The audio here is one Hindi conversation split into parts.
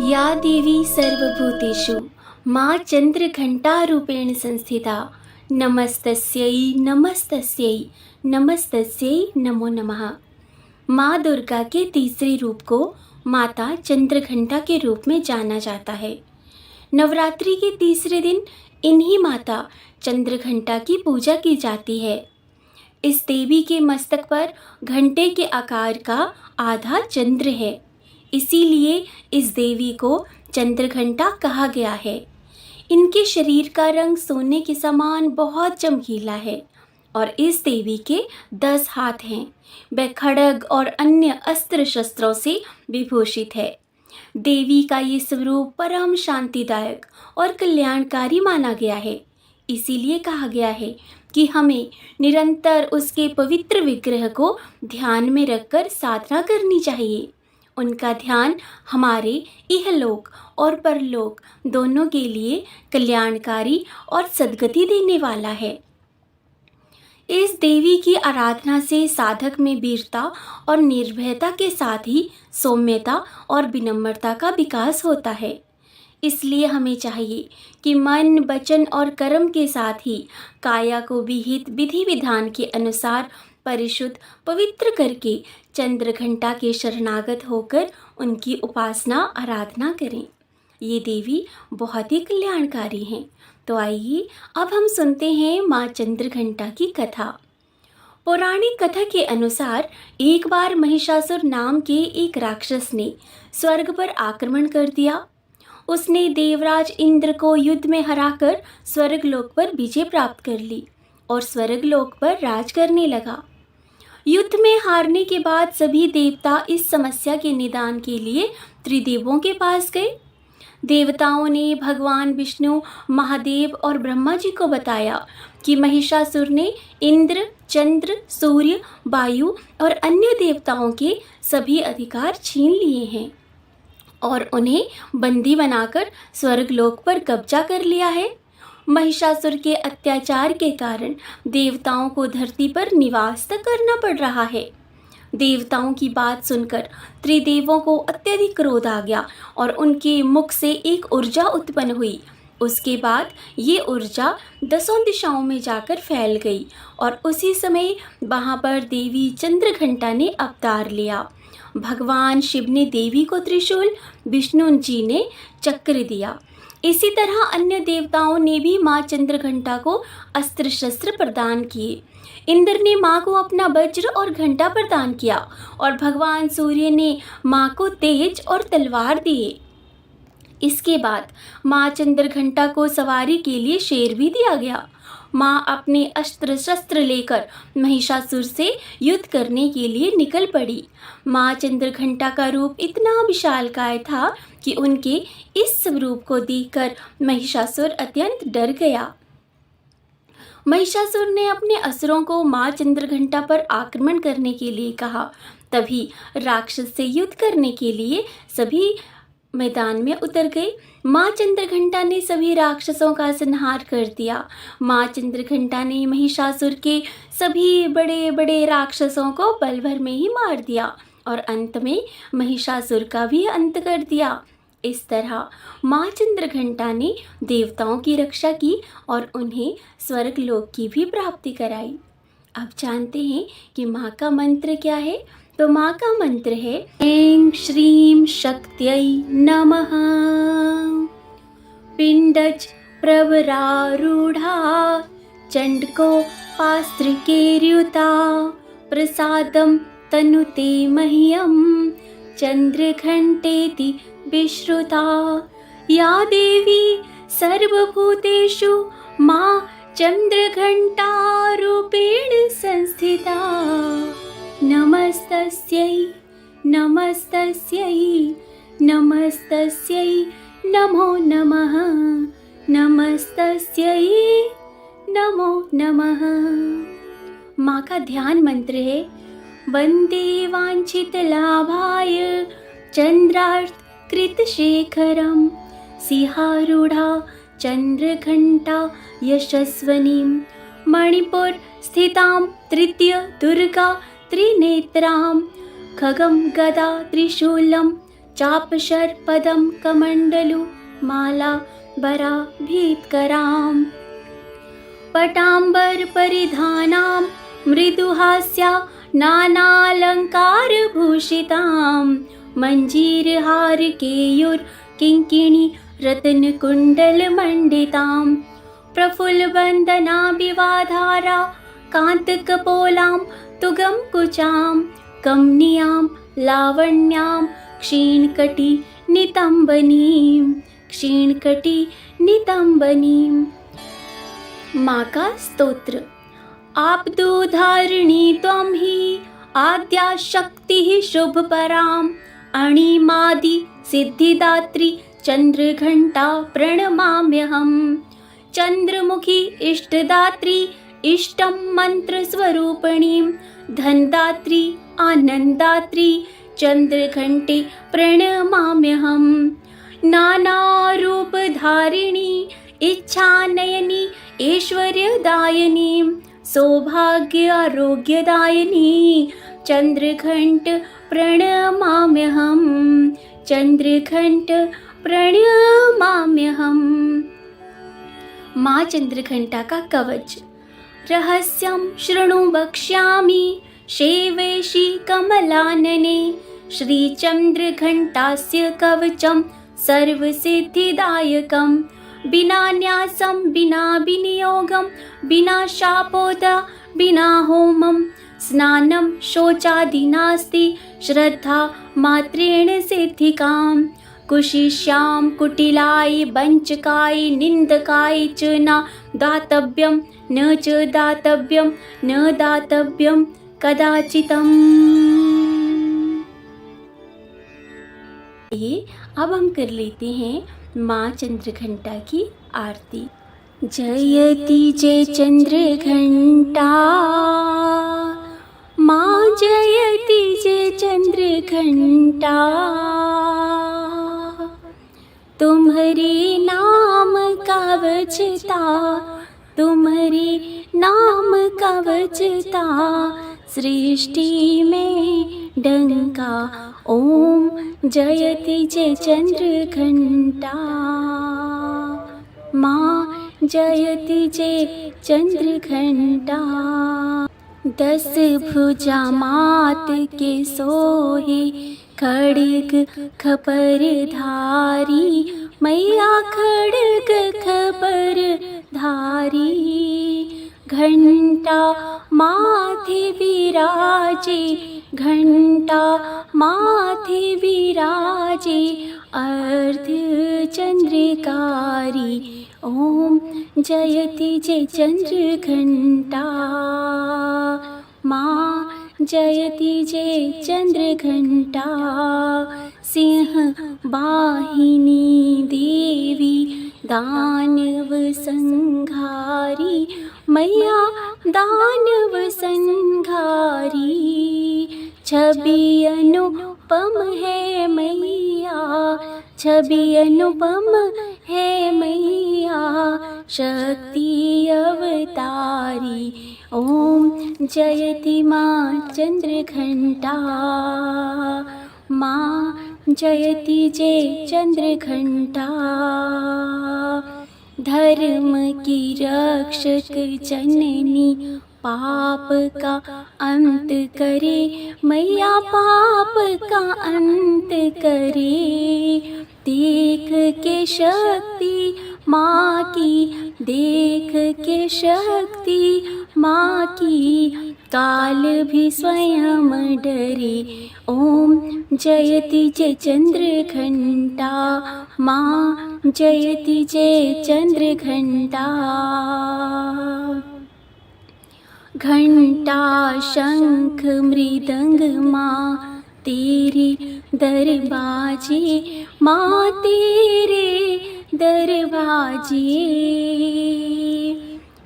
या देवी सर्वभूतेषु माँ चंद्रघंटारूपेण संस्थिता नमस्तस्यै नमस्तस्यै नमस्तस्यै नमो नमः। माँ दुर्गा के तीसरे रूप को माता चंद्रघंटा के रूप में जाना जाता है। नवरात्रि के तीसरे दिन इन्हीं माता चंद्रघंटा की पूजा की जाती है। इस देवी के मस्तक पर घंटे के आकार का आधा चंद्र है, इसीलिए इस देवी को चंद्रघंटा कहा गया है। इनके शरीर का रंग सोने के समान बहुत चमकीला है और इस देवी के 10 हाथ हैं। वह खड्ग और अन्य अस्त्र शस्त्रों से विभूषित है। देवी का ये स्वरूप परम शांतिदायक और कल्याणकारी माना गया है। इसीलिए कहा गया है कि हमें निरंतर उसके पवित्र विग्रह को ध्यान में रखकर साधना करनी चाहिए। उनका ध्यान हमारे इहलोक और परलोक दोनों के लिए कल्याणकारी और सद्गति देने वाला है। इस देवी की आराधना से साधक में वीरता और निर्भयता के साथ ही सौम्यता और विनम्रता का विकास होता है। इसलिए हमें चाहिए कि मन, वचन और कर्म के साथ ही काया को विहित विधि विधान के अनुसार परिशुद्ध पवित्र करके चंद्रघंटा के शरणागत होकर उनकी उपासना आराधना करें। ये देवी बहुत ही कल्याणकारी हैं। तो आइए अब हम सुनते हैं माँ चंद्रघंटा की कथा। पौराणिक कथा के अनुसार एक बार महिषासुर नाम के एक राक्षस ने स्वर्ग पर आक्रमण कर दिया। उसने देवराज इंद्र को युद्ध में हराकर स्वर्गलोक पर विजय प्राप्त कर ली और स्वर्गलोक पर राज करने लगा। युद्ध में हारने के बाद सभी देवता इस समस्या के निदान के लिए त्रिदेवों के पास गए। देवताओं ने भगवान विष्णु, महादेव और ब्रह्मा जी को बताया कि महिषासुर ने इंद्र, चंद्र, सूर्य, वायु और अन्य देवताओं के सभी अधिकार छीन लिए हैं और उन्हें बंदी बनाकर स्वर्गलोक पर कब्जा कर लिया है। महिषासुर के अत्याचार के कारण देवताओं को धरती पर निवास तक करना पड़ रहा है। देवताओं की बात सुनकर त्रिदेवों को अत्यधिक क्रोध आ गया और उनके मुख से एक ऊर्जा उत्पन्न हुई। उसके बाद ये ऊर्जा 10 दिशाओं में जाकर फैल गई और उसी समय वहाँ पर देवी चंद्रघंटा ने अवतार लिया। भगवान शिव ने देवी को त्रिशूल, विष्णु जी ने चक्र दिया। इसी तरह अन्य देवताओं ने भी माँ चंद्रघंटा को अस्त्र शस्त्र प्रदान किए। इंद्र ने माँ को अपना वज्र और घंटा प्रदान किया और भगवान सूर्य ने माँ को तेज और तलवार दिए। इसके बाद माँ चंद्रघंटा को सवारी के लिए शेर भी दिया गया। माँ अपने अस्त्र शस्त्र लेकर महिषासुर से युद्ध करने के लिए निकल पड़ी। माँ चंद्रघंटा का रूप इतना विशालकाय था कि उनके इस स्वरूप को देखकर महिषासुर अत्यंत डर गया। महिषासुर ने अपने असुरों को माँ चंद्रघंटा पर आक्रमण करने के लिए कहा। तभी राक्षस से युद्ध करने के लिए सभी मैदान में उतर गए। माँ चंद्रघंटा ने सभी राक्षसों का संहार कर दिया। माँ चंद्रघंटा ने महिषासुर के सभी बड़े बड़े राक्षसों को पल भर में ही मार दिया और अंत में महिषासुर का भी अंत कर दिया। इस तरह माँ चंद्रघंटा ने देवताओं की रक्षा की और उन्हें स्वर्गलोक की भी प्राप्ति कराई। अब जानते हैं कि माँ का मंत्र क्या है। तो माँ का मंत्र है ऐं श्रीं शक्त्यै नमः। पिंडज प्रवरारूढ़ा चंडको पास्त्रिकेर्युता प्रसादं तनुते मह्यं चंद्रघंटेति विश्रुता। या देवी सर्वभूतेषु माँ चंद्रघंटा रूपेण संस्थिता नमस्तस्यै नमस्तस्यै नमस्तस्यै नमो नमः नमस्तस्यै नमो नमः। माँ का ध्यान मंत्र है वंदे वांछितलाभाय चंद्रार्थ कृतशेखरं सिंहारूढ़ा चंद्रघंटा यशस्वनीं मणिपुर स्थितां तृतीय दुर्गा त्रिनेत्रां खगं गदा त्रिशूलं चापशर्पदं कमण्डलु माला बराभीत्करां पटाम्बरपरिधानां मृदुहास्या नानालङ्कारभूषितां मञ्जीरहारकेयूरकिङ्किणी रत्नकुण्डलमण्डितां प्रफुल्लवन्दनाभिवाधारा कान्तकपोलां तुगंकुचां कमनीयां लावण्यां क्षीणकटिनितम्बनीं माँ का स्तोत्र। आब्दोधारिणी त्वं हि आद्या शक्तिः शुभपराम् अणिमादि सिद्धिदात्री चन्द्रघण्टा प्रणमाम्यहम् चन्द्रमुखी इष्टदात्री इष्टं मन्त्रस्वरूपिणीं धनदात्री आनन्दात्री चन्द्रघण्टे प्रणमाम्यहम् नानारूपधारिणी इच्छानयनी ऐश्वर्यदायिनी सौभाग्यारोग्यदायिनी चन्द्रघण्ट प्रणमाम्यहम् चन्द्रघण्ट प्रणमाम्यहम्। माँ चंद्रघंटा का कवच। रहस्यं शृणु वक्ष्यामि शेवेशी कमलानने श्रीचन्द्रघण्टास्य कवचं सर्वसिद्धिदायकं विना न्यासं विना विनियोगं विना शापोदा विना होमं स्नानं शौचादि नास्ति श्रद्धा मात्रेण सिद्धिकां कुशिष्यां कुटिलाय वञ्चकाय निन्दकाय च न दातव्यं न च दातव्यं न दातव्यं कदाचितम्। अब हम कर लेते हैं माँ चंद्रघंटा की आरती। जयति जय चंद्रघंटा माँ जयति जय चंद्रघंटा तुम्हारे नाम का वचता तुम्हारे नाम का वचता सृष्टि में डंका ओम जयति जय चंद्रघंटा माँ जयति जय चंद्रघंटा 10 भुजा मात के सोहे खड़ग खपर धारी मैया खड़ग खपर धारी घंटा माथे विराजे घंटा माथे विराजे अर्ध चंद्रकारी ओम जयति जय चंद्रघंटा माँ जयति जय चंद्रघंटा सिंह वाहिनी देवी दानव संहारी मैया दानव संहारी छवि अनुपम है मैया छवि अनुपम है मैया शक्ति अवतारी ओम जयति माँ चंद्रघंटा माँ जयति जय चंद्रघंटा धर्म की रक्षक जननी पाप का अंत करे मैया पाप का अंत करे देख के शक्ति माँ की देख के शक्ति माँ की काल भी स्वयं डरे ओम जयति जय चंद्रघंटा माँ जयति जय चंद्रघंटा घंटा शंख मृदंग माँ तेरे दरबाजे माँ तेरे दरबाजे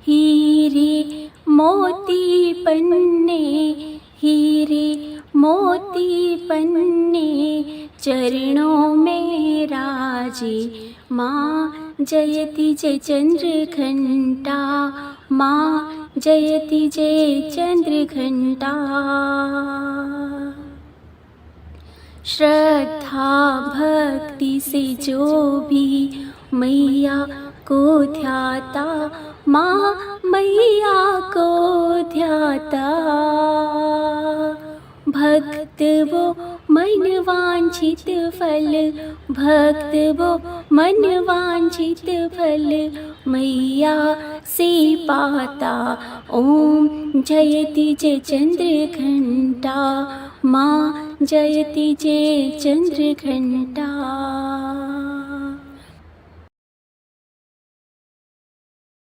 हीरे मोती पन्ने हीरे मोती पन्ने चरणों में राजे माँ जयति जय चंद्रघंटा माँ जयति जय चंद्रघंटा श्रद्धा भक्ति से जो भी मैया को ध्याता, माँ मैया को ध्याता, भक्त वो मन वांछित फल, भक्त वो मन वांछित फल मैया से पाता। ओम जयति जय चंद्र घंटा, माँ जयति जय चंद्र घंटा।